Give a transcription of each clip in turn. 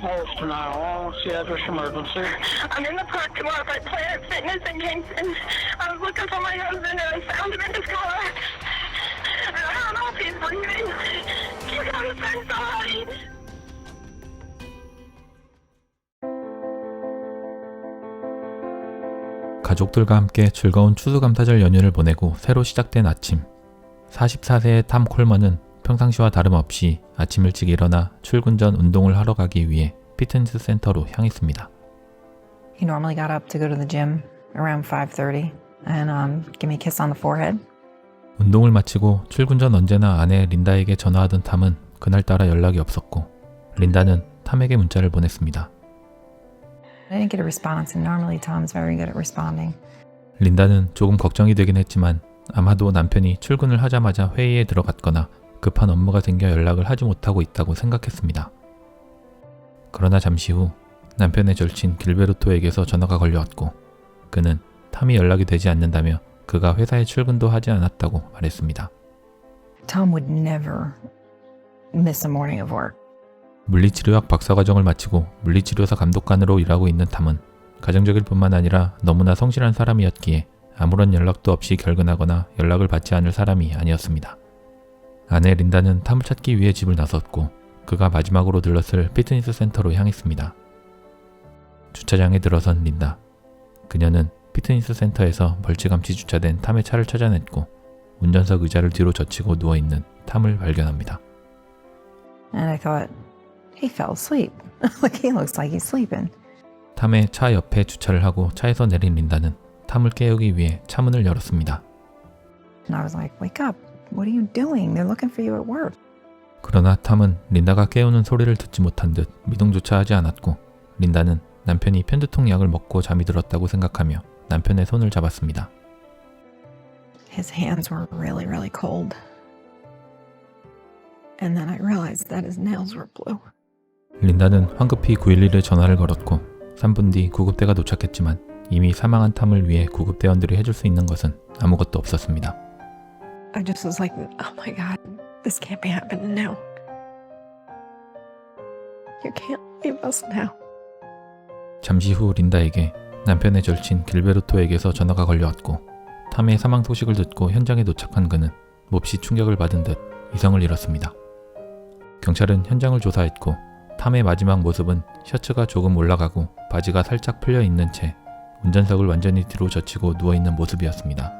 pulse tonight. I'll see address emergency. I'm in the parking lot by Planet Fitness in Kingston. I was looking for my husband and I found him in his car. I don't know if he's breathing. You gotta send somebody. 가족들과 함께 즐거운 추수감사절 연휴를 보내고 새로 시작된 아침. 44세의 탐 콜먼은 평상시와 다름없이 아침 일찍 일어나 출근 전 운동을 하러 가기 위해 피트니스 센터로 향했습니다. He normally got up to go to the gym around 5:30 and give me a kiss on the forehead. 운동을 마치고 출근 전 언제나 아내 린다에게 전화하던 탐은 그날따라 연락이 없었고 린다는 탐에게 문자를 보냈습니다. I didn't get a response and normally Tom's very good at responding. 린다는 조금 걱정이 되긴 했지만 아마도 남편이 출근을 하자마자 회의에 들어갔거나 급한 업무가 생겨 연락을 하지 못하고 있다고 생각했습니다. 그러나 잠시 후 남편의 절친 길베르토에게서 전화가 걸려왔고 그는 탐이 연락이 되지 않는다며 그가 회사에 출근도 하지 않았다고 말했습니다. Tom would never miss a morning of work. 물리치료학 박사과정을 마치고 물리치료사 감독관으로 일하고 있는 탐은 가정적일 뿐만 아니라 너무나 성실한 사람이었기에 아무런 연락도 없이 결근하거나 연락을 받지 않을 사람이 아니었습니다. 아내 린다는 탐을 찾기 위해 집을 나섰고 그가 마지막으로 들렀을 피트니스 센터로 향했습니다. 주차장에 들어선 린다. 그녀는 피트니스 센터에서 멀찌감치 주차된 탐의 차를 찾아냈고 운전석 의자를 뒤로 젖히고 누워있는 탐을 발견합니다. And I thought, he fell asleep. Like he looks like he's sleeping. 탐의 차 옆에 주차를 하고 차에서 내린 린다는 탐을 깨우기 위해 차문을 열었습니다. And I was like, wake up. What are you doing? They're looking for you at work. 그러나 탐은 린다가 깨우는 소리를 듣지 못한 듯 미동조차 하지 않았고 린다는 남편이 편두통 약을 먹고 잠이 들었다고 생각하며 남편의 손을 잡았습니다. His hands were really, really cold. And then I realized that his nails were blue. 린다는 황급히 911에 전화를 걸었고 3분 뒤 구급대가 도착했지만 이미 사망한 탐을 위해 구급대원들이 해줄 수 있는 것은 아무것도 없었습니다. I just was like, oh my God, this can't be happening now. You can't leave us now. 잠시 후 린다에게 남편의 절친 길베르토에게서 전화가 걸려왔고 탐의 사망 소식을 듣고 현장에 도착한 그는 몹시 충격을 받은 듯 이성을 잃었습니다. 경찰은 현장을 조사했고 탐의 마지막 모습은 셔츠가 조금 올라가고 바지가 살짝 풀려 있는 채 운전석을 완전히 뒤로 젖히고 누워있는 모습이었습니다.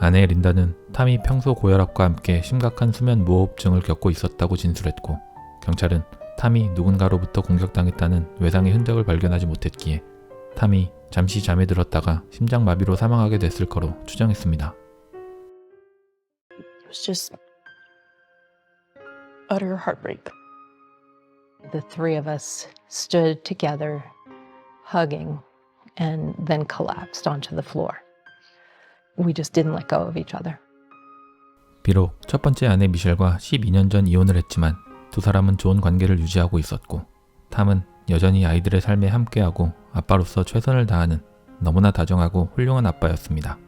아내 린다는 탐이 평소 고혈압과 함께 심각한 수면 무호흡증을 겪고 있었다고 진술했고 경찰은 탐이 누군가로부터 공격당했다는 외상의 흔적을 발견하지 못했기에 탐이 잠시 잠에 들었다가 심장마비로 사망하게 됐을 거로 추정했습니다. It was just utter heartbreak. The three of us stood together, hugging, and then collapsed onto the floor. We just didn't let go of each other. 비록 첫 번째 아내 미셸과 12년 전 이혼을 했지만 두 사람은 좋은 관계를 유지하고 있었고 탐은 여전히 아이들의 삶에 함께하고 아빠로서 최선을 다하는 너무나 다정하고 훌륭한 아빠였습니다.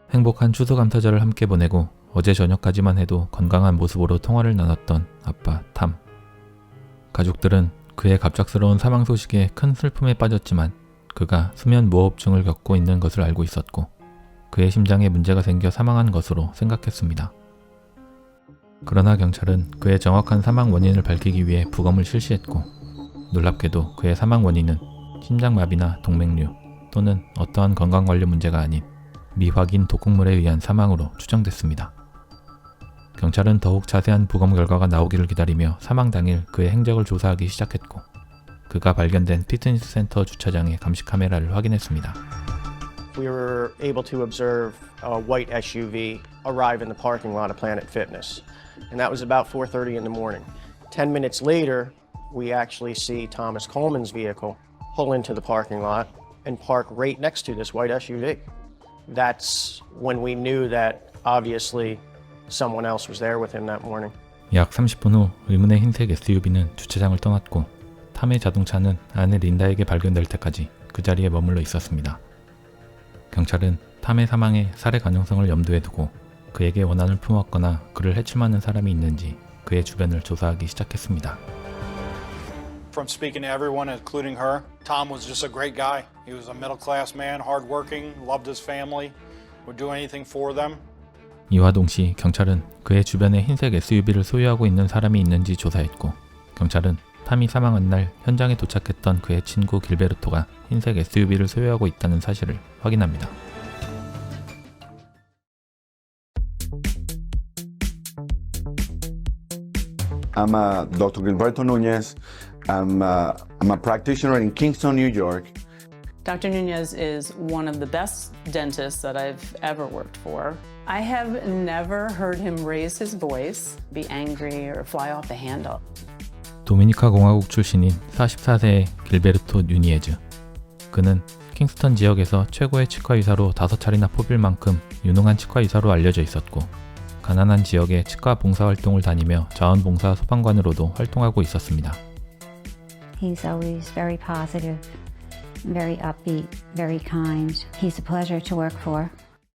행복한 추수감사절을 함께 보내고 어제 저녁까지만 해도 건강한 모습으로 통화를 나눴던 아빠 탐. 가족들은 그의 갑작스러운 사망 소식에 큰 슬픔에 빠졌지만 그가 수면 무호흡증을 겪고 있는 것을 알고 있었고 그의 심장에 문제가 생겨 사망한 것으로 생각했습니다. 그러나 경찰은 그의 정확한 사망 원인을 밝히기 위해 부검을 실시했고 놀랍게도 그의 사망 원인은 심장마비나 동맥류 또는 어떠한 건강관련 문제가 아닌 미확인 독극물에 의한 사망으로 추정됐습니다. 경찰은 더욱 자세한 부검 결과가 나오기를 기다리며 사망 당일 그의 행적을 조사하기 시작했고 그가 발견된 피트니스 센터 주차장의 감시 카메라를 확인했습니다. We were able to observe a white SUV arrive in the parking lot of Planet Fitness, and that was about 4:30 in the morning. 10 minutes later, we actually see Thomas Coleman's vehicle pull into the parking lot and park right next to this white SUV. That's when we knew that obviously someone else was there with him that morning. 약 30분 후 의문의 흰색 SUV는 주차장을 떠났고 탐의 자동차는 아내 린다에게 발견될 때까지 그 자리에 머물러 있었습니다. 경찰은 탐의 사망에 살해 가능성을 염두에 두고 그에게 원한을 품었거나 그를 해칠 만한 사람이 있는지 그의 주변을 조사하기 시작했습니다. From speaking to everyone, including her, Tom was just a great guy. He was a middle-class man, hardworking, loved his family, would do anything for them. 이와 동시 경찰은 그의 주변에 흰색 SUV를 소유하고 있는 사람이 있는지 조사했고, 경찰은 탐이 사망한 날 현장에 도착했던 그의 친구 길베르토가 흰색 SUV를 소유하고 있다는 사실을 확인합니다. I'm Dr. Gilberto Nunez. I'm a practitioner in Kingston, New York. Dr. Nunez is one of the best dentists that I've ever worked for. I have never heard him raise his voice, be angry, or fly off the handle. 도미니카 공화국 출신인 44세의 길베르토 누니에즈. 그는 킹스턴 지역에서 최고의 치과 의사로 5차례나 뽑힐 만큼 유능한 치과 의사로 알려져 있었고, 가난한 지역의 치과 봉사활동을 다니며 자원봉사 소방관으로도 활동하고 있었습니다. He's always very positive, very upbeat, very kind. He's a pleasure to work for.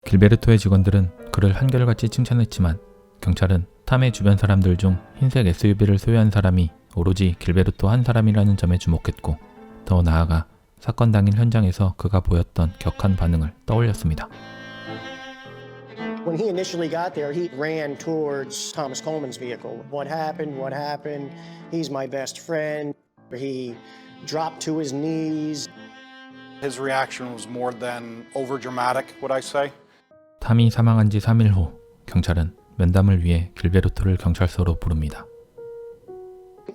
길베르토의 직원들은 그를 한결같이 칭찬했지만 경찰은 탐의 주변 사람들 중 흰색 SUV를 소유한 사람이 오로지 길베르토 한 사람이라는 점에 주목했고, 더 나아가 사건 당일 현장에서 그가 보였던 격한 반응을 떠올렸습니다. When he initially got there, he ran towards Thomas Coleman's vehicle. What happened? What happened? He's my best friend. He dropped to his knees. His reaction was more than overdramatic, would I say? 탐이 사망한 지 3일 후 경찰은 면담을 위해 길베르토를 경찰서로 부릅니다.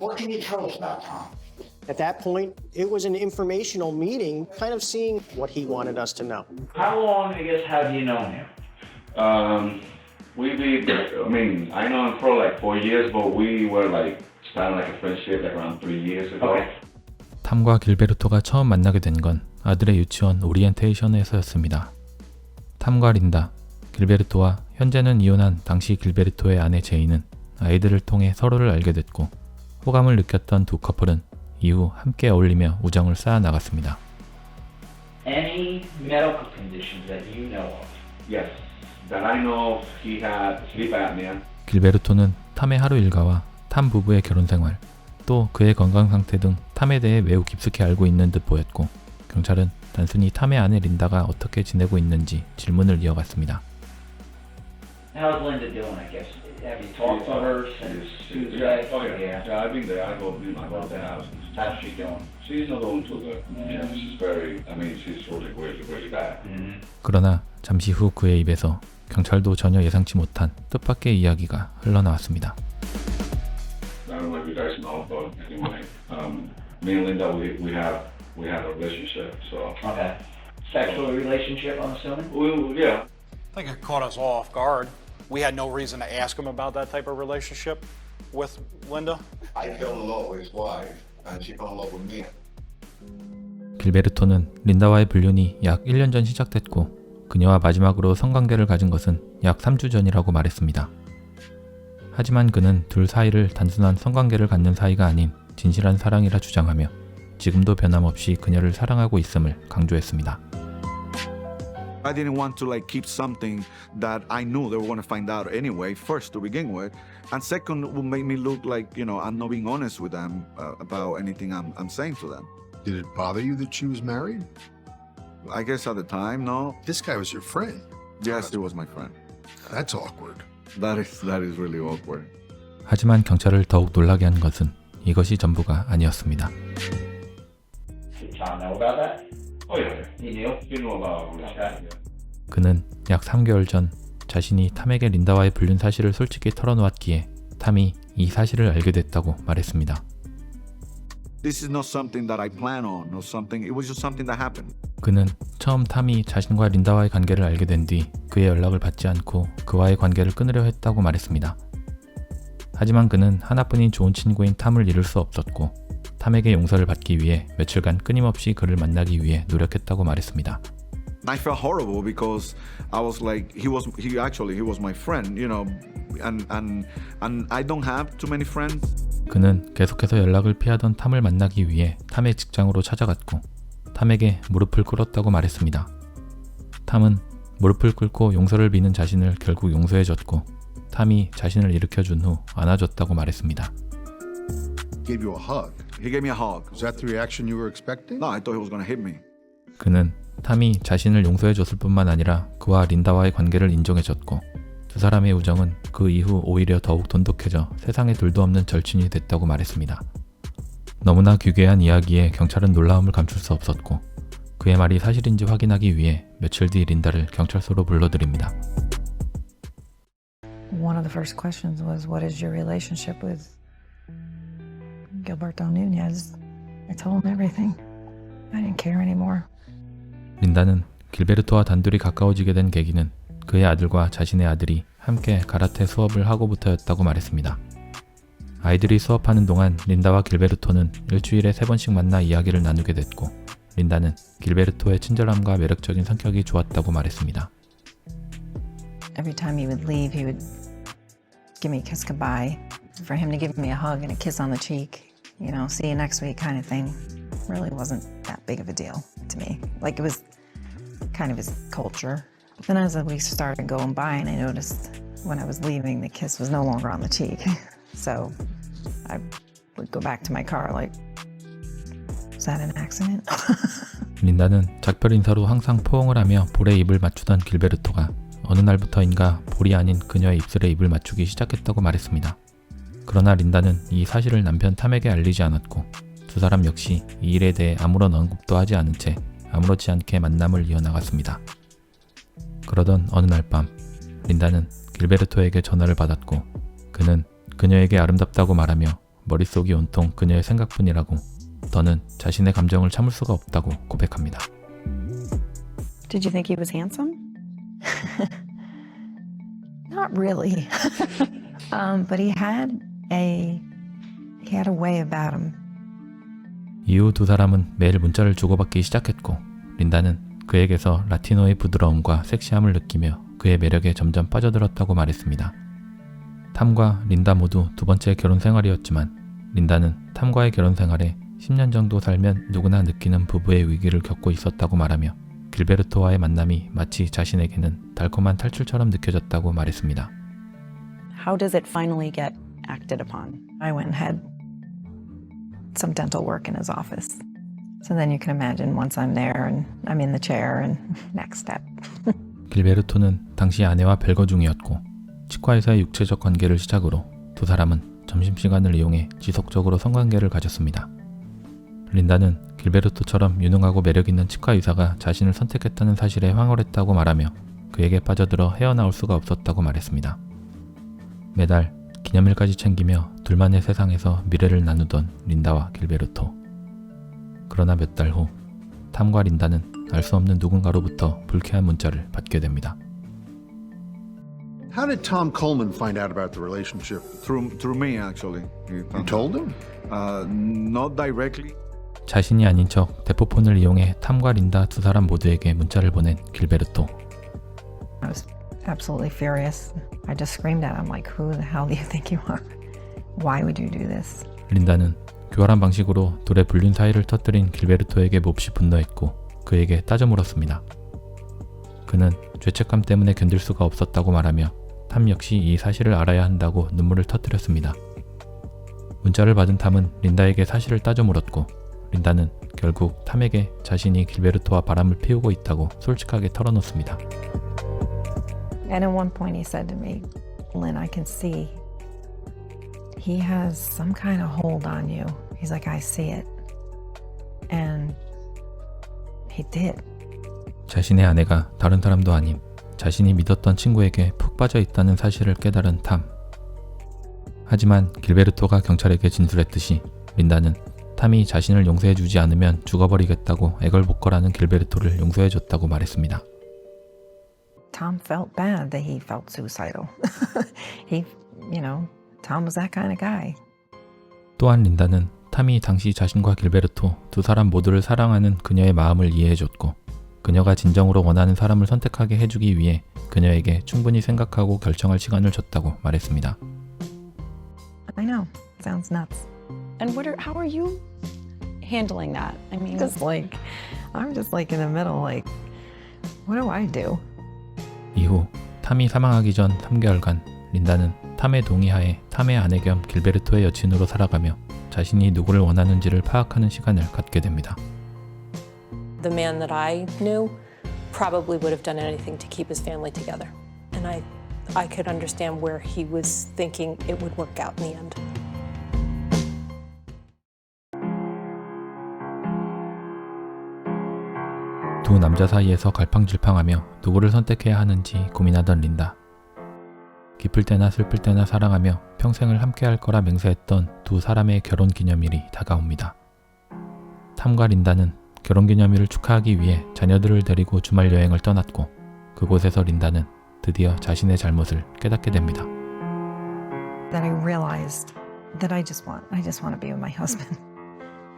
What can you tell us about Tom? At that point, it was an informational meeting, kind of seeing what he wanted us to know. How long, I guess, have you known him? I know him for like 4 years, but we were like starting like a friendship like around 3 years ago. Okay. 탐과 길베르토가 처음 만나게 된 건 아들의 유치원 오리엔테이션에서였습니다. 탐과 린다, 길베르토와 현재는 이혼한 당시 길베르토의 아내 제이는 아이들을 통해 서로를 알게 됐고, 호감을 느꼈던 두 커플은 이후 함께 어울리며 우정을 쌓아 나갔습니다. Any medical conditions that you know of? Yes, that I know of, he had sleep apnea. 길베르토는 탐의 하루 일과와 탐 부부의 결혼 생활, 또 그의 건강 상태 등 탐에 대해 매우 깊숙이 알고 있는 듯 보였고, 경찰은 단순히 탐의 아내 린다가 어떻게 지내고 있는지 질문을 이어갔습니다. How's Linda doing, I guess? Have you talked to her since Tuesday? Oh yeah. Yeah, I've been there. I go to the house. How's she doing? She's not doing too good. Yeah, she's she's really bad. 그러나 잠시 후 그의 입에서 경찰도 전혀 예상치 못한 뜻밖의 이야기가 흘러나왔습니다. I don't know if you guys know, but anyway, me and Linda, we had a relationship. So. Okay. Sexual relationship, I'm assuming? Yeah. I think it caught us all off guard. We had no reason to ask him about that type of relationship with Linda. I fell in love with his wife, and she fell in love with me. 길베르토는 린다와의 불륜이 약 1년 전 시작됐고, 그녀와 마지막으로 성관계를 가진 것은 약 3주 전이라고 말했습니다. 하지만 그는 둘 사이를 단순한 성관계를 갖는 사이가 아닌 진실한 사랑이라 주장하며 지금도 변함없이 그녀를 사랑하고 있음을 강조했습니다. I didn't want to keep something that I knew they were going to find out anyway, first to begin with, and second would make me look like, I'm not being honest with them about anything I'm saying to them. Did it bother you that she was married? I guess at the time, no. This guy was your friend. Yes, he was my friend. That's awkward. That is really awkward. 하지만 경찰을 더욱 놀라게 한 것은 이것이 전부가 아니었습니다. Did Tom know about that? Oh yeah. He knew? You know about relationship. 그는 약 3개월 전 자신이 탐에게 린다와의 불륜 사실을 솔직히 털어놓았기에 탐이 이 사실을 알게 됐다고 말했습니다. This is not something that I plan on, or something. It was just something that happened. 그는 처음 탐이 자신과 린다와의 관계를 알게 된 뒤 그의 연락을 받지 않고 그와의 관계를 끊으려 했다고 말했습니다. 하지만 그는 하나뿐인 좋은 친구인 탐을 잃을 수 없었고, 탐에게 용서를 받기 위해 며칠간 끊임없이 그를 만나기 위해 노력했다고 말했습니다. I felt horrible because I was like, he was my friend, and I don't have too many friends. 그는 계속해서 연락을 피하던 탐을 만나기 위해 탐의 직장으로 찾아갔고, 탐에게 무릎을 꿇었다고 말했습니다. 탐은 무릎을 꿇고 용서를 비는 자신을 결국 용서해줬고, 탐이 자신을 일으켜준 후 안아줬다고 말했습니다. Gave you a hug. He gave me a hug. Is that the reaction you were expecting? No, I thought he was gonna hit me. 그는 탐이 자신을 용서해줬을 뿐만 아니라 그와 린다와의 관계를 인정해줬고 두 사람의 우정은 그 이후 오히려 더욱 돈독해져 세상에 둘도 없는 절친이 됐다고 말했습니다. 너무나 귀괴한 이야기에 경찰은 놀라움을 감출 수 없었고 그의 말이 사실인지 확인하기 위해 며칠 뒤 린다를 경찰서로 불러들입니다. One of the first questions was, what is your relationship with Gilberto Nunez? I told him everything. I didn't care anymore. 린다는 길베르토와 단둘이 가까워지게 된 계기는 그의 아들과 자신의 아들이 함께 가라테 수업을 하고부터였다고 말했습니다. 아이들이 수업하는 동안 린다와 길베르토는 일주일에 3번씩 만나 이야기를 나누게 됐고 린다는 길베르토의 친절함과 매력적인 성격이 좋았다고 말했습니다. Every time he would leave, he would give me a kiss goodbye. For him to give me a hug and a kiss on the cheek, you know, see you next week kind of thing, really wasn't that big of a deal to me. Like it was kind of his culture. Then as the weeks started going by and I noticed when I was leaving, the kiss was no longer on the cheek. So I would go back to my car like, was that an accident? 린다는 작별 인사로 항상 포옹을 하며 볼에 입을 맞추던 길베르토가 어느 날부터인가 볼이 아닌 그녀의 입술에 입을 맞추기 시작했다고 말했습니다. 그러나 린다는 이 사실을 남편 탐에게 알리지 않았고 두 사람 역시 이 일에 대해 아무런 언급도 하지 않은 채 아무렇지 않게 만남을 이어나갔습니다. 그러던 어느 날 밤 린다는 길베르토에게 전화를 받았고 그는 그녀에게 아름답다고 말하며 머릿속이 온통 그녀의 생각뿐이라고 더는 자신의 감정을 참을 수가 없다고 고백합니다. Did you think he was handsome? Not really. But he had a way about him. 이후 두 사람은 매일 문자를 주고받기 시작했고 린다는 그에게서 라티노의 부드러움과 섹시함을 느끼며 그의 매력에 점점 빠져들었다고 말했습니다. 탐과 린다 모두 두 번째 결혼 생활이었지만 린다는 탐과의 결혼 생활에 10년 정도 살면 누구나 느끼는 부부의 위기를 겪고 있었다고 말하며 길베르토와의 만남이 마치 자신에게는 달콤한 탈출처럼 느껴졌다고 말했습니다. How does it finally get acted upon? I went and had some dental work in his office. So then you can imagine once I'm there and I'm in the chair and next step. 길베르토는 당시 아내와 별거 중이었고 치과에서의 육체적 관계를 시작으로 두 사람은 점심시간을 이용해 지속적으로 성관계를 가졌습니다. 린다는 길베르토처럼 유능하고 매력있는 치과 의사가 자신을 선택했다는 사실에 황홀했다고 말하며 그에게 빠져들어 헤어나올 수가 없었다고 말했습니다. 매달 기념일까지 챙기며 둘만의 세상에서 미래를 나누던 린다와 길베르토. 그러나 몇 달 후 탐과 린다는 알 수 없는 누군가로부터 불쾌한 문자를 받게 됩니다. How did Tom Coleman find out about the relationship? Through me, actually. You told him? Not directly. 자신이 아닌 척 대포폰을 이용해 탐과 린다 두 사람 모두에게 문자를 보낸 길베르토. I was absolutely furious. I just screamed at him like, who the hell do you think you are? Why would you do this? 린다는 교활한 방식으로 둘의 불륜 사이를 터뜨린 길베르토에게 몹시 분노했고 그에게 따져 물었습니다. 그는 죄책감 때문에 견딜 수가 없었다고 말하며 탐 역시 이 사실을 알아야 한다고 눈물을 터뜨렸습니다. 문자를 받은 탐은 린다에게 사실을 따져 물었고 린다는 결국 탐에게 자신이 길베르토와 바람을 피우고 있다고 솔직하게 털어놓습니다. And at one point he said to me, Lynn, I can see he has some kind of hold on you. He's like, I see it. And he did. 자신의 아내가 다른 사람도 아님 자신이 믿었던 친구에게 푹 빠져 있다는 사실을 깨달은 탐. 하지만 길베르토가 경찰에게 진술했듯이 린다는 탐이 자신을 용서해주지 않으면 죽어버리겠다고 애걸복걸하는 길베르토를 용서해줬다고 말했습니다. Tom felt bad that he felt suicidal. Tom was that kind of guy. 또한 린다는 탐이 당시 자신과 길베르토 두 사람 모두를 사랑하는 그녀의 마음을 이해해줬고 그녀가 진정으로 원하는 사람을 선택하게 해주기 위해 그녀에게 충분히 생각하고 결정할 시간을 줬다고 말했습니다. I know. Sounds nuts. And how are you handling that? I mean, I'm just like in the middle, like, what do I do? 이후 탐이 사망하기 전 3개월간 린다는 탐의 동의하에 탐의 아내 겸 길베르토의 여친으로 살아가며 자신이 누구를 원하는지를 파악하는 시간을 갖게 됩니다. The man that I knew probably would have done anything to keep his family together. And I could understand where he was thinking it would work out in the end. 두 남자 사이에서 갈팡질팡하며 누구를 선택해야 하는지 고민하던 린다. 기쁠 때나 슬플 때나 사랑하며 평생을 함께할 거라 맹세했던 두 사람의 결혼 기념일이 다가옵니다. 탐과 린다는 결혼 기념일을 축하하기 위해 자녀들을 데리고 주말 여행을 떠났고 그곳에서 린다는 드디어 자신의 잘못을 깨닫게 됩니다. That I realized that I just want to be with my husband.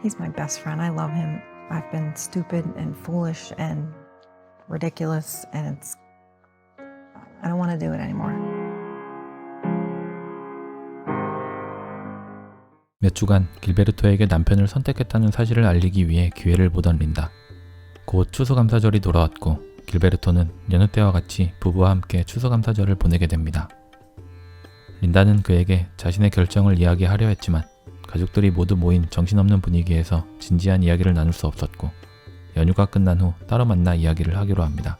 He's my best friend. I love him. I've been stupid and foolish and ridiculous, and I don't want to do it anymore. 몇 주간 길베르토에게 남편을 선택했다는 사실을 알리기 위해 기회를 보던 린다. 곧 추수감사절이 돌아왔고 길베르토는 여느 때와 같이 부부와 함께 추수감사절을 보내게 됩니다. 린다는 그에게 자신의 결정을 이야기하려 했지만 가족들이 모두 모인 정신없는 분위기에서 진지한 이야기를 나눌 수 없었고 연휴가 끝난 후 따로 만나 이야기를 하기로 합니다.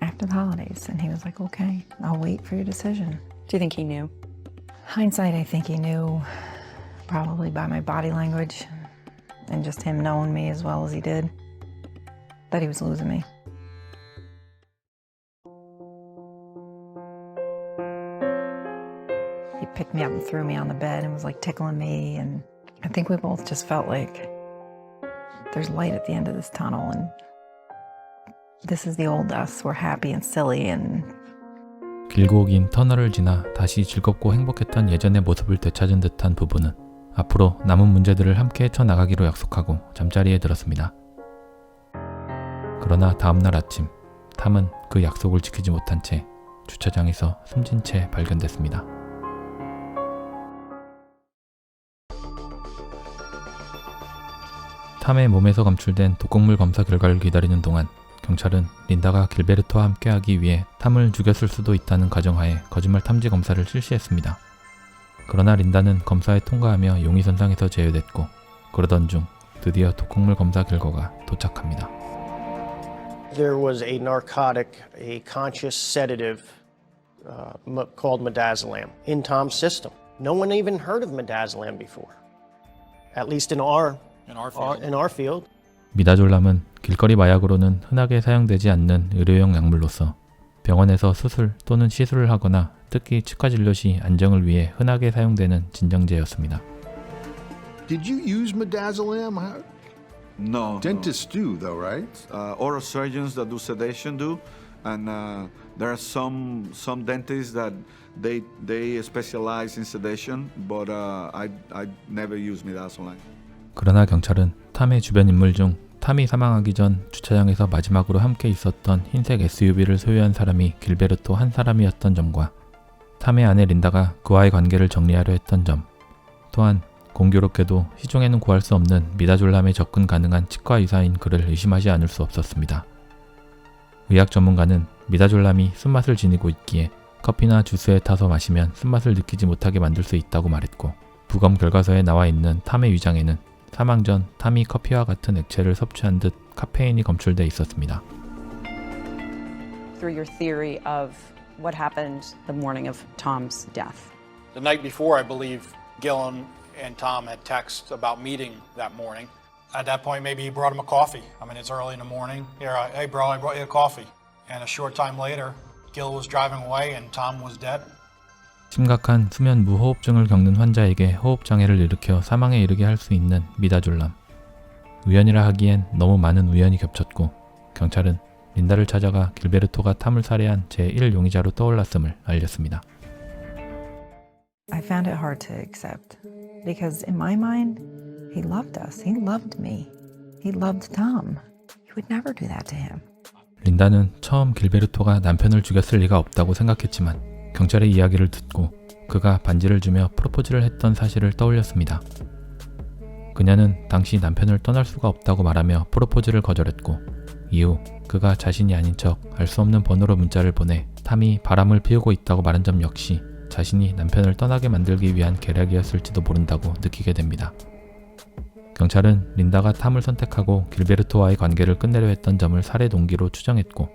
After the holidays, and he was like, "Okay, I'll wait for your decision." Do you think he knew? Hindsight, I think he knew, probably by my body language and just him knowing me as well as he did, that he was losing me. He picked me up and threw me on the bed and was like tickling me, and I think we both just felt like there's light at the end of this tunnel, and this is the old us. We're happy and silly and 길고 긴 터널을 지나 다시 즐겁고 행복했던 예전의 모습을 되찾은 듯한 부부는 앞으로 남은 문제들을 함께 헤쳐나가기로 약속하고 잠자리에 들었습니다. 그러나 다음날 아침, 탐은 그 약속을 지키지 못한 채 주차장에서 숨진 채 발견됐습니다. 탐의 몸에서 검출된 독극물 검사 결과를 기다리는 동안 경찰은 린다가 길베르토와 함께하기 위해 탐을 죽였을 수도 있다는 가정하에 거짓말 탐지 검사를 실시했습니다. 그러나 린다는 검사에 통과하며 용의선상에서 제외됐고 그러던 중 드디어 독극물 검사 결과가 도착합니다. There was a narcotic, a conscious sedative called midazolam in Tom's system. No one even heard of midazolam before, at least in our field. 미다졸람은 길거리 마약으로는 흔하게 사용되지 않는 의료용 약물로서 병원에서 수술 또는 시술을 하거나 특히 치과 진료 시 안정을 위해 흔하게 사용되는 진정제였습니다. Did you use midazolam? No. Dentists do, though, right? Oral surgeons that do sedation do, and there are some dentists that they specialize in sedation, but I never use midazolam. 그러나 경찰은 탐의 주변 인물 중 탐이 사망하기 전 주차장에서 마지막으로 함께 있었던 흰색 SUV를 소유한 사람이 길베르토 한 사람이었던 점과 탐의 아내 린다가 그와의 관계를 정리하려 했던 점, 또한 공교롭게도 시중에는 구할 수 없는 미다졸람에 접근 가능한 치과 의사인 그를 의심하지 않을 수 없었습니다. 의학 전문가는 미다졸람이 쓴맛을 지니고 있기에 커피나 주스에 타서 마시면 쓴맛을 느끼지 못하게 만들 수 있다고 말했고 부검 결과서에 나와 있는 탐의 위장에는 사망 전 탐이 커피와 같은 액체를 섭취한 듯 카페인이 검출돼 있었습니다. Through your theory of what happened the morning of Tom's death. The night before, I believe Gillen and Tom had texted about meeting that morning. At that point, maybe he brought him a coffee. I mean, it's early in the morning. Here, hey, bro, I brought you a coffee. And a short time later, Gil was driving away and Tom was dead. 심각한 수면 무호흡증을 겪는 환자에게 호흡장애를 일으켜 사망에 이르게 할 수 있는 미다졸람. 우연이라 하기엔 너무 많은 우연이 겹쳤고 경찰은 린다를 찾아가 길베르토가 탐을 살해한 제1용의자로 떠올랐음을 알렸습니다. I found it hard to accept because in my mind, he loved us. He loved me. He loved Tom. He would never do that to him. 린다는 처음 길베르토가 남편을 죽였을 리가 없다고 생각했지만 경찰의 이야기를 듣고 그가 반지를 주며 프로포즈를 했던 사실을 떠올렸습니다. 그녀는 당시 남편을 떠날 수가 없다고 말하며 프로포즈를 거절했고 이후 그가 자신이 아닌 척 알 수 없는 번호로 문자를 보내 탐이 바람을 피우고 있다고 말한 점 역시 자신이 남편을 떠나게 만들기 위한 계략이었을지도 모른다고 느끼게 됩니다. 경찰은 린다가 탐을 선택하고 길베르토와의 관계를 끝내려 했던 점을 살해 동기로 추정했고,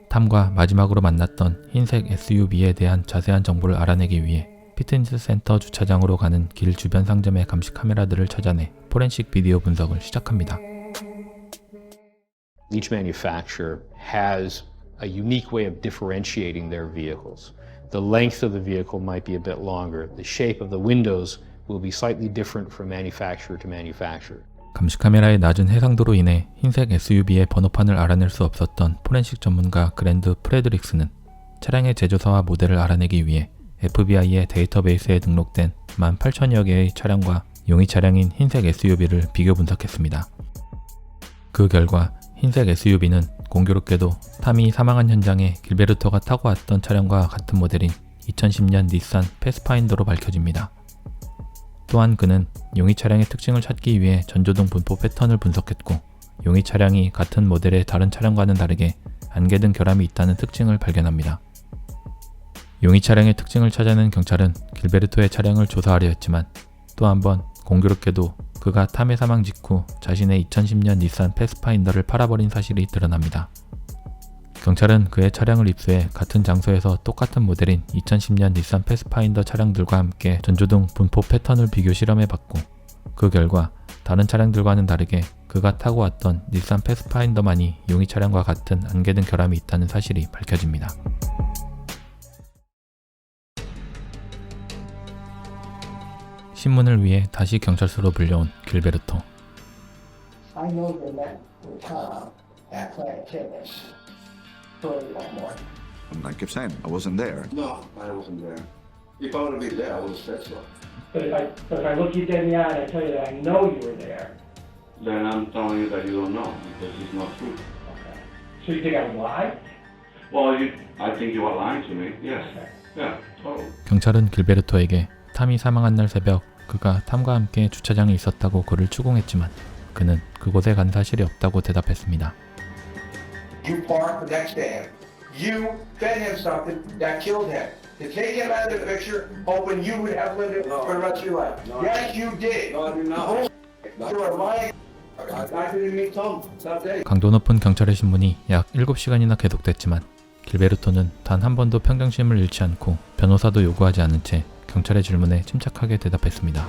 탐과 마지막으로 만났던 흰색 SUV에 대한 자세한 정보를 알아내기 위해 피트니스 센터 주차장으로 가는 길 주변 상점의 감시 카메라들을 찾아내 포렌식 비디오 분석을 시작합니다. Each manufacturer has a unique way of differentiating their vehicles. The length of the vehicle might be a bit longer. The shape of the windows will be slightly different from manufacturer to manufacturer. 감시 카메라의 낮은 해상도로 인해 흰색 SUV의 번호판을 알아낼 수 없었던 포렌식 전문가 그랜드 프레드릭스는 차량의 제조사와 모델을 알아내기 위해 FBI의 데이터베이스에 등록된 18,000여 개의 차량과 용의 차량인 흰색 SUV를 비교 분석했습니다. 그 결과 흰색 SUV는 공교롭게도 탐이 사망한 현장에 길베르토가 타고 왔던 차량과 같은 모델인 2010년 닛산 패스파인더로 밝혀집니다. 또한 그는 용의 차량의 특징을 찾기 위해 전조등 분포 패턴을 분석했고, 용의 차량이 같은 모델의 다른 차량과는 다르게 안개등 결함이 있다는 특징을 발견합니다. 용의 차량의 특징을 찾아낸 경찰은 길베르토의 차량을 조사하려 했지만 또 한 번 공교롭게도 그가 탐의 사망 직후 자신의 2010년 닛산 패스파인더를 팔아버린 사실이 드러납니다. 경찰은 그의 차량을 입수해 같은 장소에서 똑같은 모델인 2010년 닛산 패스파인더 차량들과 함께 전조등 분포 패턴을 비교 실험해봤고, 그 결과 다른 차량들과는 다르게 그가 타고 왔던 닛산 패스파인더만이 용의 차량과 같은 안개등 결함이 있다는 사실이 밝혀집니다. 신문을 위해 다시 경찰서로 불려온 길베르토. I know you met with Tom at Planet Fitness early that morning. I kept saying I wasn't there. No, I wasn't there. If I would have been there, I would have said so. But if I look you dead in the eye and I tell you that I know you were there. Then I'm telling you that you don't know because it's not true. Okay. So you think I would lie? Well, I think you are lying to me. Yes. Yeah, totally. 경찰은 길베르토에게 탐이 사망한 날 새벽 그가 탐과 함께 주차장에 있었다고 그를 추궁했지만 그는 그곳에 간 사실이 없다고 대답했습니다. You parked the next day. You fed him something that killed him. To take him out of the picture, hoping you would have lived it for the rest of your life. Yes, you did. No, I did not. You are lying. I didn't meet Tom that day. 강도 높은 경찰의 신문이 약 7시간이나 계속됐지만 길베르토는 단 한 번도 평정심을 잃지 않고 변호사도 요구하지 않은 채 경찰의 질문에 침착하게 대답했습니다.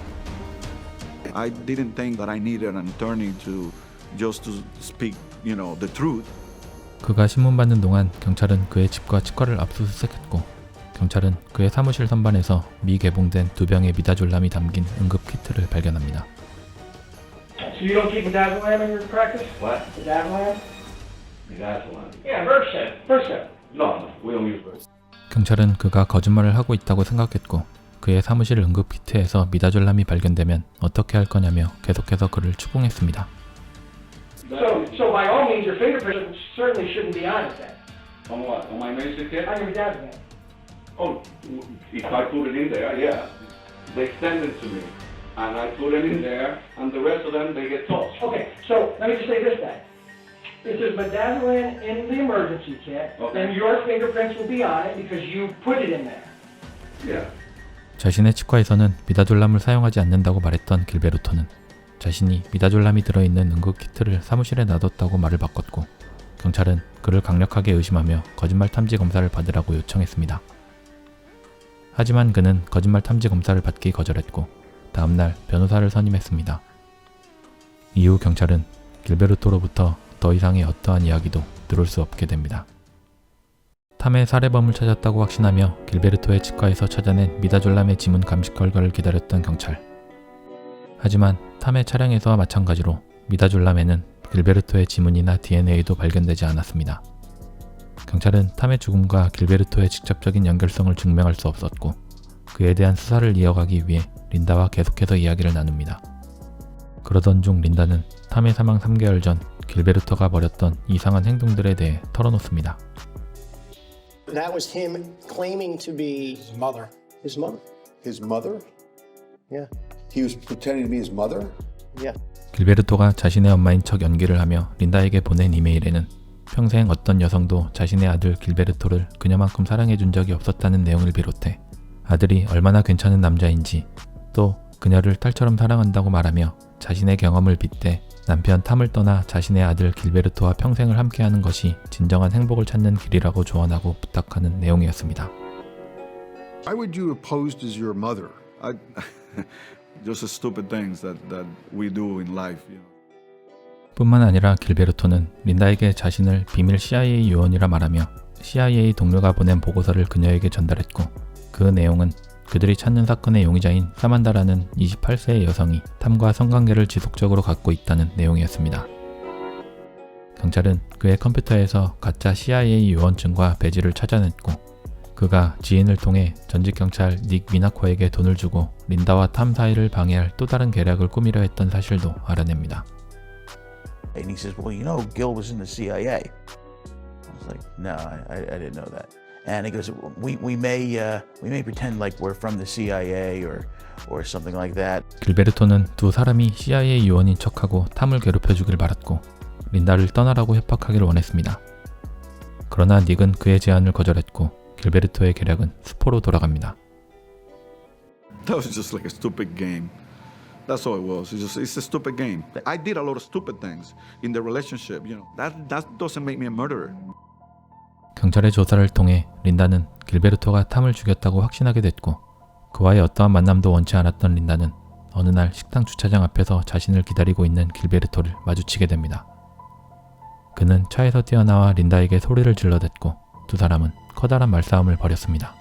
I didn't think that I needed an attorney just to speak, the truth. 그가 신문 받는 동안 경찰은 그의 집과 치과를 압수수색했고, 경찰은 그의 사무실 선반에서 미개봉된 2병의 미다졸람이 담긴 응급 키트를 발견합니다. So you don't keep midazolam in your practice? What? Midazolam? Midazolam? Yeah, Versed. No, we don't use Versed. 경찰은 그가 거짓말을 하고 있다고 생각했고, 그의 사무실 응급 키트에서 미다졸람이 발견되면 어떻게 할 거냐며 계속해서 그를 추궁했습니다. So by all means, your fingerprint certainly shouldn't be on it then. On what? On my medicine kit? On your midazolam. Oh, if I put it in there, yeah. They send it to me. And I put it in there, and the rest of them, they get tossed. Okay, so let me just say this then. If there's midazolam in the emergency kit, then your fingerprints will be on it because you put it in there. Yeah. 자신의 치과에서는 미다졸람을 사용하지 않는다고 말했던 길베르토는 자신이 미다졸람이 들어있는 응급 키트를 사무실에 놔뒀다고 말을 바꿨고, 경찰은 그를 강력하게 의심하며 거짓말 탐지 검사를 받으라고 요청했습니다. 하지만 그는 거짓말 탐지 검사를 받기 거절했고 다음날 변호사를 선임했습니다. 이후 경찰은 길베르토로부터 더 이상의 어떠한 이야기도 들을 수 없게 됩니다. 탐의 살해범을 찾았다고 확신하며 길베르토의 치과에서 찾아낸 미다졸람의 지문 감식 결과를 기다렸던 경찰. 하지만 탐의 차량에서와 마찬가지로 미다졸람에는 길베르토의 지문이나 DNA도 발견되지 않았습니다. 경찰은 탐의 죽음과 길베르토의 직접적인 연결성을 증명할 수 없었고 그에 대한 수사를 이어가기 위해 린다와 계속해서 이야기를 나눕니다. 그러던 중 린다는 탐의 사망 3개월 전 길베르토가 벌였던 이상한 행동들에 대해 털어놓습니다. That was him claiming to be His mother. his mother. His mother? Yeah. He was pretending to be his mother? Yeah. 길베르토가 자신의 엄마인 척 연기를 하며 린다에게 보낸 이메일에는 평생 어떤 여성도 자신의 아들 길베르토를 그녀만큼 사랑해준 적이 없었다는 내용을 비롯해 아들이 얼마나 괜찮은 남자인지, 또 그녀를 딸처럼 사랑한다고 말하며 자신의 경험을 빗대 남편 탐을 떠나 자신의 아들 길베르토와 평생을 함께하는 것이 진정한 행복을 찾는 길이라고 조언하고 부탁하는 내용이었습니다. Why would you have posed as your mother? Just stupid things that we do in life. You know. 뿐만 아니라 길베르토는 린다에게 자신을 비밀 CIA 요원이라 말하며 CIA 동료가 보낸 보고서를 그녀에게 전달했고, 그 내용은 그들이 찾는 사건의 용의자인 사만다라는 28세의 여성이 탐과 성관계를 지속적으로 갖고 있다는 내용이었습니다. 경찰은 그의 컴퓨터에서 가짜 CIA 요원증과 배지를 찾아냈고, 그가 지인을 통해 전직 경찰 닉 미나코에게 돈을 주고 린다와 탐 사이를 방해할 또 다른 계략을 꾸미려 했던 사실도 알아냅니다. And he says, well, you know, Gil was in the CIA. I was like, no, I didn't know that. And he goes, we may pretend like we're from the CIA or something like that. 길베르토는 두 사람이 CIA 요원인 척하고 탐을 괴롭혀주길 바랐고 린다를 떠나라고 협박하길 원했습니다. 그러나 닉은 그의 제안을 거절했고 길베르토의 계략은 수포로 돌아갑니다. That was just like a stupid game. That's all it was. It's a stupid game. I did a lot of stupid things in the relationship. You know, that doesn't make me a murderer. 경찰의 조사를 통해 린다는 길베르토가 탐을 죽였다고 확신하게 됐고, 그와의 어떠한 만남도 원치 않았던 린다는 어느 날 식당 주차장 앞에서 자신을 기다리고 있는 길베르토를 마주치게 됩니다. 그는 차에서 뛰어나와 린다에게 소리를 질러댔고 두 사람은 커다란 말싸움을 벌였습니다.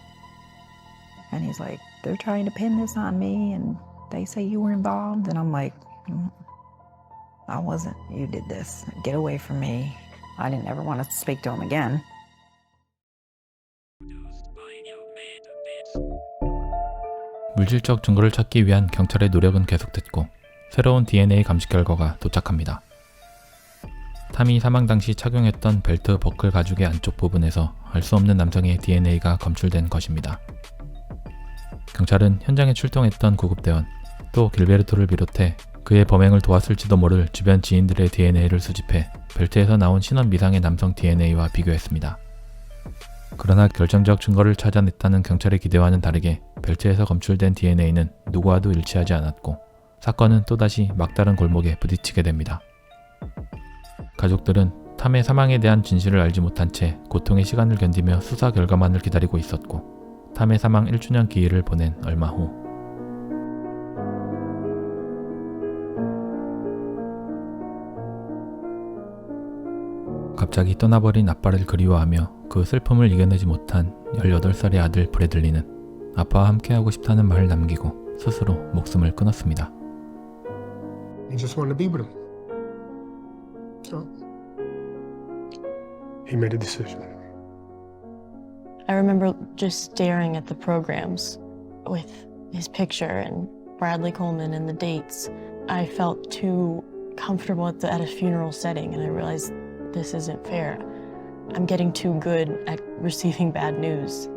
And he's like, they're trying to pin this on me and they say you were involved. And I'm like, I wasn't. You did this. Get away from me. I didn't ever want to speak to him again. 물질적 증거를 찾기 위한 경찰의 노력은 계속됐고 새로운 DNA 감식 결과가 도착합니다. 탐이 사망 당시 착용했던 벨트 버클 가죽의 안쪽 부분에서 알 수 없는 남성의 DNA가 검출된 것입니다. 경찰은 현장에 출동했던 구급대원, 또 길베르토를 비롯해 그의 범행을 도왔을지도 모를 주변 지인들의 DNA를 수집해 벨트에서 나온 신원 미상의 남성 DNA와 비교했습니다. 그러나 결정적 증거를 찾아냈다는 경찰의 기대와는 다르게 벨트에서 검출된 DNA는 누구와도 일치하지 않았고 사건은 또다시 막다른 골목에 부딪히게 됩니다. 가족들은 탐의 사망에 대한 진실을 알지 못한 채 고통의 시간을 견디며 수사 결과만을 기다리고 있었고 탐의 사망 1주년 기일을 보낸 얼마 후 갑자기 떠나버린 아빠를 그리워하며 그 슬픔을 이겨내지 못한 18살의 아들 브래들리는 아빠와 함께하고 싶다는 말을 남기고 스스로 목숨을 끊었습니다. He just wanted to be with him. So he made a decision. I remember just staring at the programs with his picture and Bradley Coleman and the dates. I felt too comfortable at a funeral setting and I realized this isn't fair. I'm getting too good at receiving bad news.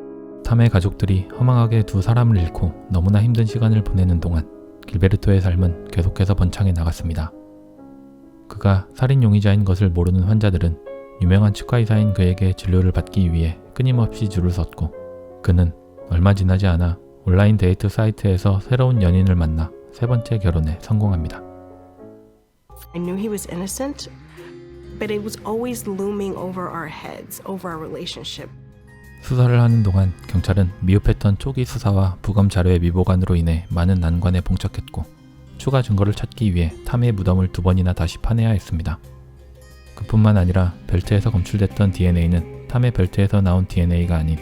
탐의 가족들이 허망하게 두 사람을 잃고 너무나 힘든 시간을 보내는 동안 길베르토의 삶은 계속해서 번창해 나갔습니다. 그가 살인 용의자인 것을 모르는 환자들은 유명한 치과의사인 그에게 진료를 받기 위해 끊임없이 줄을 섰고 그는 얼마 지나지 않아 온라인 데이트 사이트에서 새로운 연인을 만나 세 번째 결혼에 성공합니다. I knew he was innocent, but it was always looming over our heads, over our relationship. 수사를 하는 동안 경찰은 미흡했던 초기 수사와 부검 자료의 미보관으로 인해 많은 난관에 봉착했고 추가 증거를 찾기 위해 탐의 무덤을 2번이나 다시 파내야 했습니다. 그뿐만 아니라 벨트에서 검출됐던 DNA는 탐의 벨트에서 나온 DNA가 아닌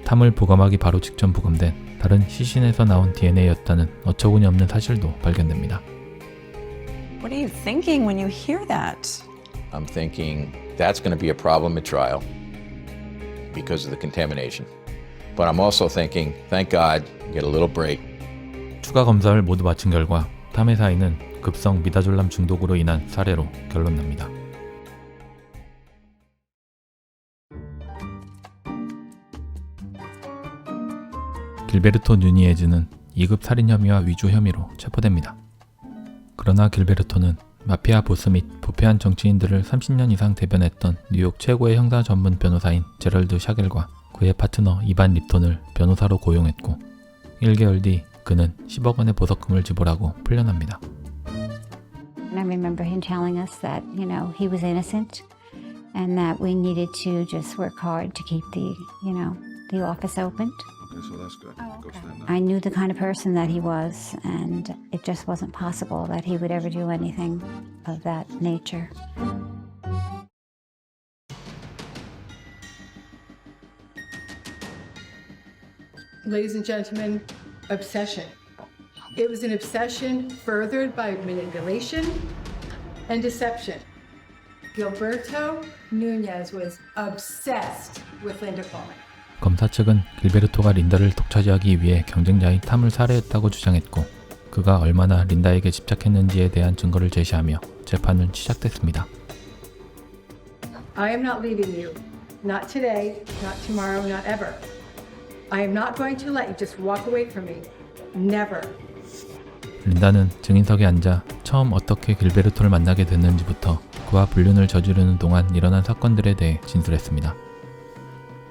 탐을 부검하기 바로 직전 부검된 다른 시신에서 나온 DNA였다는 어처구니 없는 사실도 발견됩니다. What are you thinking when you hear that? I'm thinking that's going to be a problem at trial because of the contamination. But I'm also thinking, thank God, get a little break. 추가 검사를 모두 마친 결과 탐의 사인은 급성 미다졸람 중독으로 인한 사례로 결론납니다. 길베르토 누니에즈는 2급 살인 혐의와 위조 혐의로 체포됩니다. 그러나 길베르토는 마피아 보스 및 부패한 정치인들을 30년 이상 대변했던 뉴욕 최고의 형사 전문 변호사인 제럴드 샤겔과 그의 파트너 이반 립톤을 변호사로 고용했고 1개월 뒤 그는 10억 원의 보석금을 지불하고 풀려납니다. And I remember him telling us that, you know, he was innocent and that we needed to just work hard to keep the, you know, the office opened. Okay, so that's good. I knew the kind of person that he was, and it just wasn't possible that he would ever do anything of that nature. Ladies and gentlemen, obsession. It was an obsession furthered by manipulation and deception. Gilberto Nunez was obsessed with Linda Coleman. 검사 측은 길베르토가 린다를 독차지하기 위해 경쟁자인 탐을 살해했다고 주장했고 그가 얼마나 린다에게 집착했는지에 대한 증거를 제시하며 재판은 시작됐습니다. I am not leaving you. Not today, not tomorrow, not ever. I am not going to let you just walk away from me. Never. 린다는 증인석에 앉아 처음 어떻게 길베르토를 만나게 됐는지부터 그와 불륜을 저지르는 동안 일어난 사건들에 대해 진술했습니다.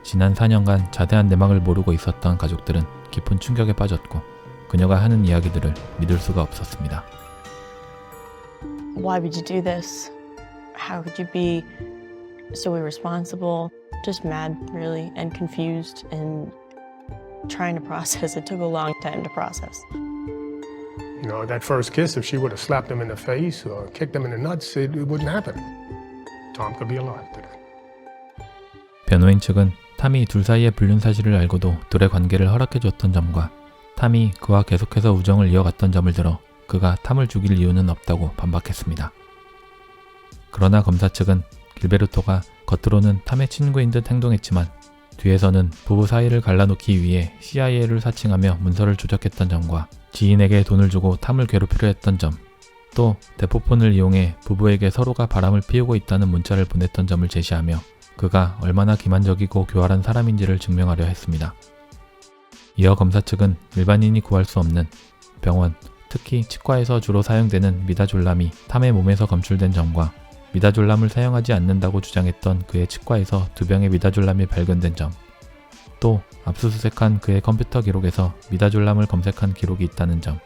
지난 4년간 자세한 내막을 모르고 있었던 가족들은 깊은 충격에 빠졌고 그녀가 하는 이야기들을 믿을 수가 없었습니다. Why would you do this? How could you be so irresponsible? Just mad, really, and confused and trying to process. It took a long time to process. You know, that first kiss, if she would have slapped him in the face or kicked him in the nuts, it wouldn't happen. Tom could be alive today. 변호인 측은 탐이 둘 사이의 불륜 사실을 알고도 둘의 관계를 허락해줬던 점과 탐이 그와 계속해서 우정을 이어갔던 점을 들어 그가 탐을 죽일 이유는 없다고 반박했습니다. 그러나 검사 측은 길베르토가 겉으로는 탐의 친구인 듯 행동했지만 뒤에서는 부부 사이를 갈라놓기 위해 CIA를 사칭하며 문서를 조작했던 점과 지인에게 돈을 주고 탐을 괴롭히려 했던 점, 또 대포폰을 이용해 부부에게 서로가 바람을 피우고 있다는 문자를 보냈던 점을 제시하며 그가 얼마나 기만적이고 교활한 사람인지를 증명하려 했습니다. 이어 검사 측은 일반인이 구할 수 없는 병원, 특히 치과에서 주로 사용되는 미다졸람이 탐의 몸에서 검출된 점과 미다졸람을 사용하지 않는다고 주장했던 그의 치과에서 2병의 미다졸람이 발견된 점, 또 압수수색한 그의 컴퓨터 기록에서 미다졸람을 검색한 기록이 있다는 점,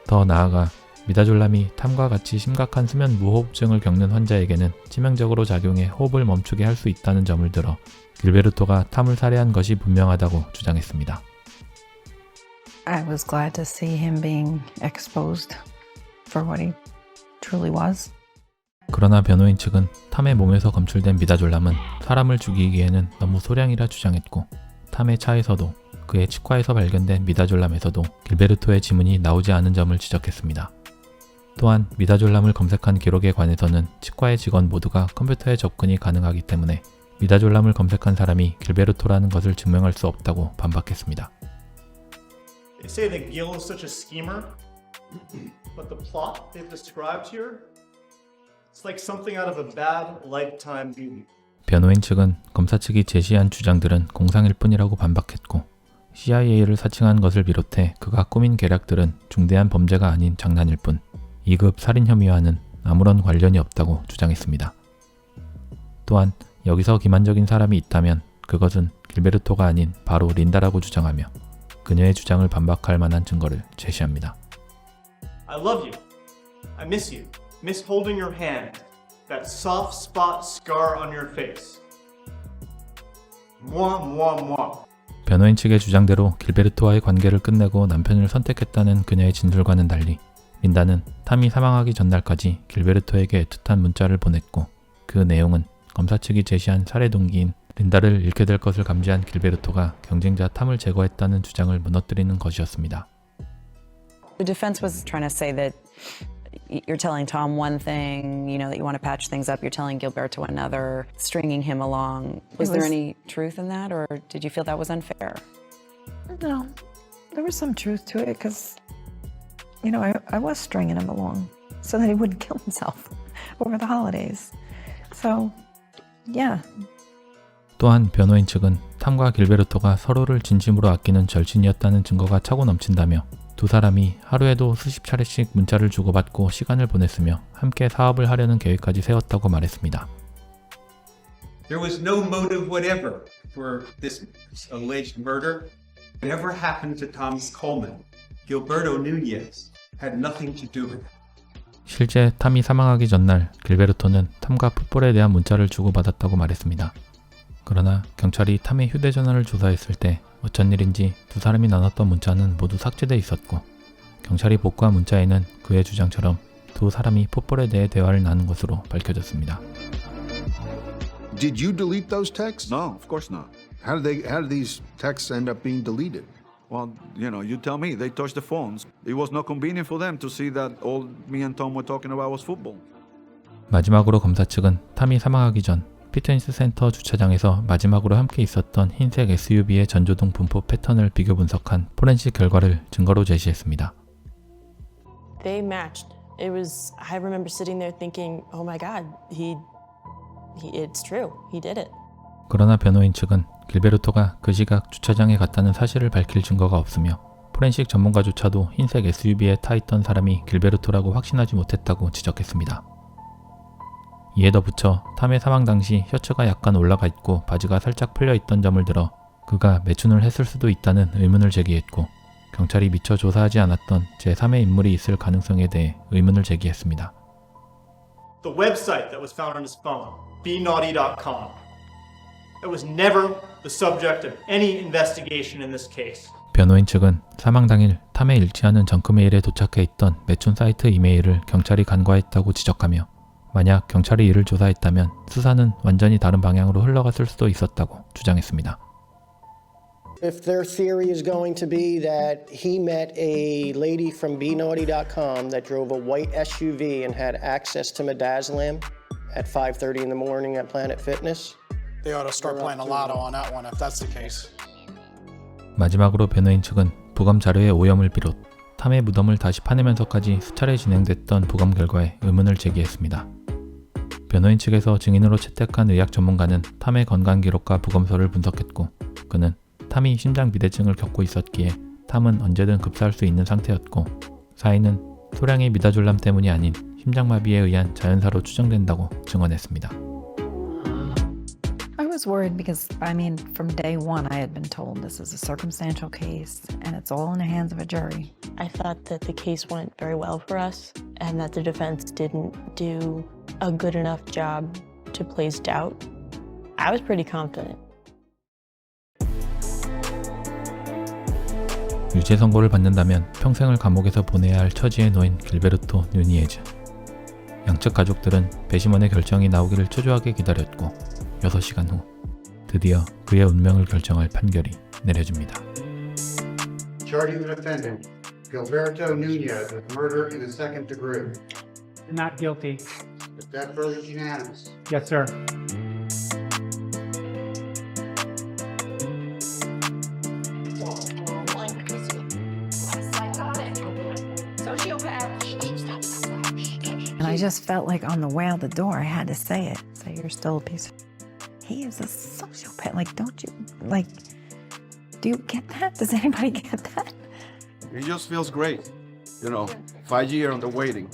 더 나아가 미다졸람이 탐과 같이 심각한 수면 무호흡증을 겪는 환자에게는 치명적으로 작용해 호흡을 멈추게 할 수 있다는 점을 들어 길베르토가 탐을 살해한 것이 분명하다고 주장했습니다. I was glad to see him being exposed for what he truly was. 그러나 변호인 측은 탐의 몸에서 검출된 미다졸람은 사람을 죽이기에는 너무 소량이라 주장했고 탐의 차에서도 그의 치과에서 발견된 미다졸람에서도 길베르토의 지문이 나오지 않은 점을 지적했습니다. 또한 미다졸람을 검색한 기록에 관해서는 치과의 직원 모두가 컴퓨터에 접근이 가능하기 때문에 미다졸람을 검색한 사람이 길베르토라는 것을 증명할 수 없다고 반박했습니다. They say that Gil is such a schemer, but the plot they've described here, it's like something out of a bad Lifetime movie. 변호인 측은 검사 측이 제시한 주장들은 공상일 뿐이라고 반박했고 CIA를 사칭한 것을 비롯해 그가 꾸민 계략들은 중대한 범죄가 아닌 장난일 뿐 2급 살인 혐의와는 아무런 관련이 없다고 주장했습니다. 또한 여기서 기만적인 사람이 있다면 그것은 길베르토가 아닌 바로 린다라고 주장하며 그녀의 주장을 반박할 만한 증거를 제시합니다. I love you. I miss you. Miss holding your hand. That soft spot scar on your face. Moi, moi, moi. 변호인 측의 주장대로 길베르토와의 관계를 끝내고 남편을 선택했다는 그녀의 진술과는 달리 린다는 탐이 사망하기 전날까지 길베르토에게 애틋한 문자를 보냈고 그 내용은 검사 측이 제시한 살해 동기인 린다를 잃게 될 것을 감지한 길베르토가 경쟁자 탐을 제거했다는 주장을 무너뜨리는 것이었습니다. The defense was trying to say that you're telling Tom one thing, you know, that you want to patch things up, you're telling Gilberto another, stringing him along. Was there any truth in that, or did you feel that was unfair? No, there was some truth to it because, you know, I was stringing him along so that he wouldn't kill himself over the holidays. So, yeah. 또한 변호인 측은 탐과 길베르토가 서로를 진심으로 아끼는 절친이었다는 증거가 차고 넘친다며 두 사람이 하루에도 수십 차례씩 문자를 주고받고 시간을 보냈으며 함께 사업을 하려는 계획까지 세웠다고 말했습니다. There was no motive whatever for this alleged murder. Whatever happened to Thomas Coleman, Gilberto Nunez had nothing to do with it. 실제 탐이 사망하기 전날 길베르토는 탐과 풋볼에 대한 문자를 주고받았다고 말했습니다. 그러나 경찰이 탐의 휴대전화를 조사했을 때 어쩐 일인지 두 사람이 나눴던 문자는 모두 삭제돼 있었고 경찰이 복구한 문자에는 그의 주장처럼 두 사람이 풋볼에 대해 대화를 나눈 것으로 밝혀졌습니다. Did you delete those texts? No, of course not. How did these texts end up being deleted? Well, you tell me. They touched the phones. It was not convenient for them to see that all me and Tom were talking about was football. 마지막으로 검사 측은 탐이 사망하기 전 피트니스 센터 주차장에서 마지막으로 함께 있었던 흰색 SUV의 전조등 분포 패턴을 비교 분석한 포렌식 결과를 증거로 제시했습니다. They matched. It was, I remember sitting there thinking, oh my God, it's true. He did it. 그러나 변호인 측은 길베르토가 그 시각 주차장에 갔다는 사실을 밝힐 증거가 없으며 포렌식 전문가조차도 흰색 SUV에 타 있던 사람이 길베르토라고 확신하지 못했다고 지적했습니다. 이에 덧붙여 탐의 사망 당시 셔츠가 약간 올라가 있고 바지가 살짝 풀려 있던 점을 들어 그가 매춘을 했을 수도 있다는 의문을 제기했고 경찰이 미처 조사하지 않았던 제3의 인물이 있을 가능성에 대해 의문을 제기했습니다. The website that was found on his phone, benaughty.com. It was never the subject of any investigation in this case. 변호인 측은 사망 당일 탐에 일치하는 정크메일에 도착해 있던 매춘 사이트 이메일을 경찰이 간과했다고 지적하며 만약 경찰이 이를 조사했다면 수사는 완전히 다른 방향으로 흘러갔을 수도 있었다고 주장했습니다. If their theory is going to be that he met a lady from benaughty.com that drove a white SUV and had access to midazolam at 5:30 in the morning at Planet Fitness, They ought to start playing a lotto on that one if that's the case. 마지막으로 변호인 측은 부검 자료의 오염을 비롯 탐의 무덤을 다시 파내면서까지 수차례 진행됐던 부검 결과에 의문을 제기했습니다. 변호인 측에서 증인으로 채택한 의학 전문가는 탐의 건강 기록과 부검서를 분석했고 그는 탐이 심장 비대증을 겪고 있었기에 탐은 언제든 급사할 수 있는 상태였고 사인은 소량의 미다졸람 때문이 아닌 심장마비에 의한 자연사로 추정된다고 증언했습니다. I was worried because, from day one, I had been told this is a circumstantial case and it's all in the hands of a jury. I thought that the case went very well for us and that the defense didn't do a good enough job to place doubt. I was pretty confident. 유죄 선고를 받는다면 평생을 감옥에서 보내야 할 처지에 놓인 길베르토 누니에즈. 양측 가족들은 배심원의 결정이 나오기를 초조하게 기다렸고 6시간 후 드디어 그의 운명을 결정할 판결이 내려집니다. Charging the defendant, Gilberto Nunez, with murder in the second degree. Not guilty. Is that verdict unanimous? Yes, sir. And I just felt like on the way out the door, I had to say it. So you're still a piece of... He is a sociopath. Don't you, do you get that? Does anybody get that? It just feels great. 5 years on the waiting,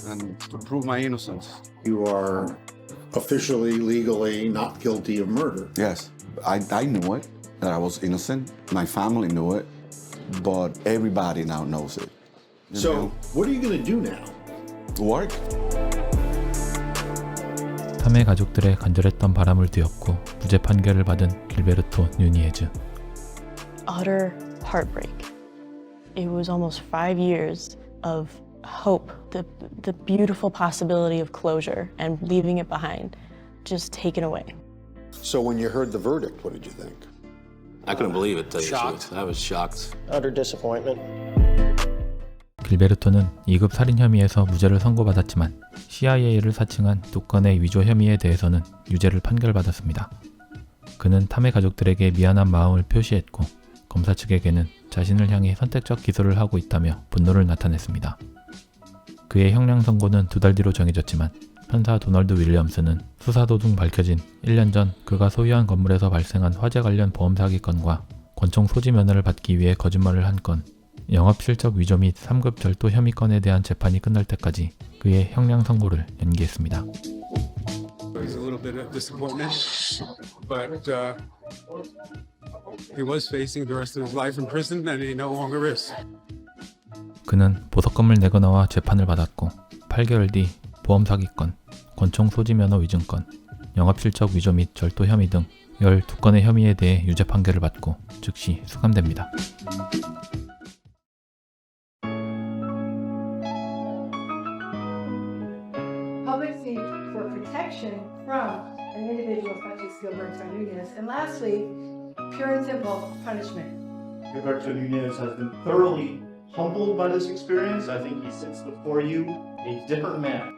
and to prove my innocence. You are officially, legally not guilty of murder. Yes, I knew it, that I was innocent. My family knew it, but everybody now knows it. So, what are you going to do now? Work. 탐의 가족들의 간절했던 바람을 뒤엎고 무죄 판결을 받은 길베르토 누니에즈. Utter heartbreak. It was almost 5 years of hope, the beautiful possibility of closure and leaving it behind, just taken away. So when you heard the verdict, what did you think? I couldn't believe it, to tell you the truth. I was shocked. Utter disappointment. 길베르토는 2급 살인 혐의에서 무죄를 선고받았지만 CIA를 사칭한 2건의 위조 혐의에 대해서는 유죄를 판결받았습니다. 그는 탐의 가족들에게 미안한 마음을 표시했고 검사 측에게는 자신을 향해 선택적 기소를 하고 있다며 분노를 나타냈습니다. 그의 형량 선고는 2달 뒤로 정해졌지만 판사 도널드 윌리엄스는 수사 도중 밝혀진 1년 전 그가 소유한 건물에서 발생한 화재 관련 보험 사기 건과 권총 소지 면허를 받기 위해 거짓말을 한 건, 영업 실적 위조 및 3급 절도 혐의 건에 대한 재판이 끝날 때까지 그의 형량 선고를 연기했습니다. It was a little bit of disappointment, but He was facing the rest of his life in prison and he no longer is. 그는 보석금을 내고 나와 재판을 받았고 8개월 뒤 보험 사기건, 권총 소지 면허 위증건, 영업실적 위조 및 절도 혐의 등 12건의 혐의에 대해 유죄 판결을 받고 즉시 수감됩니다. Public need for protection from an individual such as Gilberto Nunez. And lastly, pure and simple punishment. Gilberto Nunez has been thoroughly humbled by this experience. I think he sits before you a different man.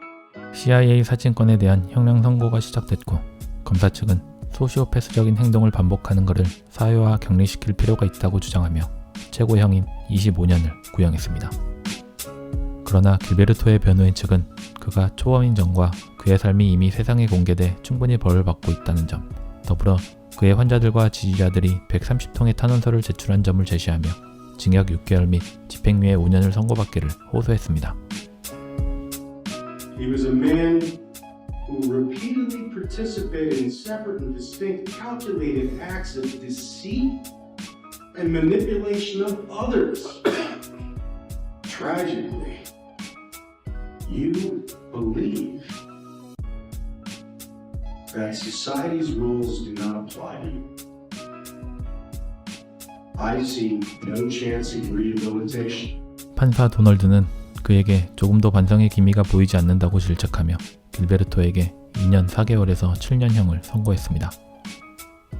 CIA 사진건에 대한 형량 선고가 시작됐고 검사 측은 소시오패스적인 행동을 반복하는 것을 사회화 격리시킬 필요가 있다고 주장하며 최고형인 25년을 구형했습니다. 그러나 길베르토의 변호인 측은 그가 초범인 점과 그의 삶이 이미 세상에 공개돼 충분히 벌을 받고 있다는 점, 더불어 그의 환자들과 지지자들이 130통의 탄원서를 제출한 점을 제시하며 징역 6개월 및 집행유예 5년을 선고받기를 호소했습니다. He was a man who repeatedly participated in separate and distinct calculated acts of deceit and manipulation of others. Tragically, you believe that society's rules do not apply to you. I see no chance of rehabilitation. 판사 도널드는 그에게 조금도 반성의 기미가 보이지 않는다고 질책하며 길베르토에게 2년 4개월에서 7년형을 선고했습니다.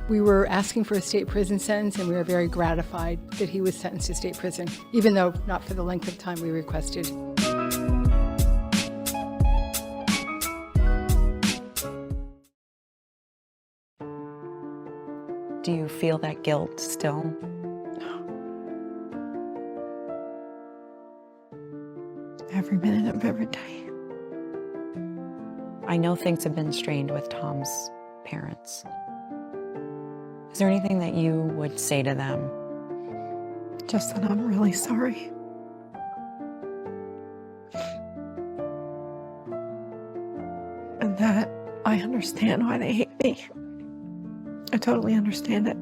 We were asking for a state prison sentence, and we were very gratified that he was sentenced to state prison, even though not for the length of time we requested. Do you feel that guilt still? Every minute of every day. I know things have been strained with Tom's parents. Is there anything that you would say to them? Just that I'm really sorry. And that I understand why they hate me. I totally understand it.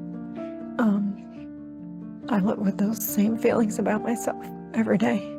I live with those same feelings about myself every day.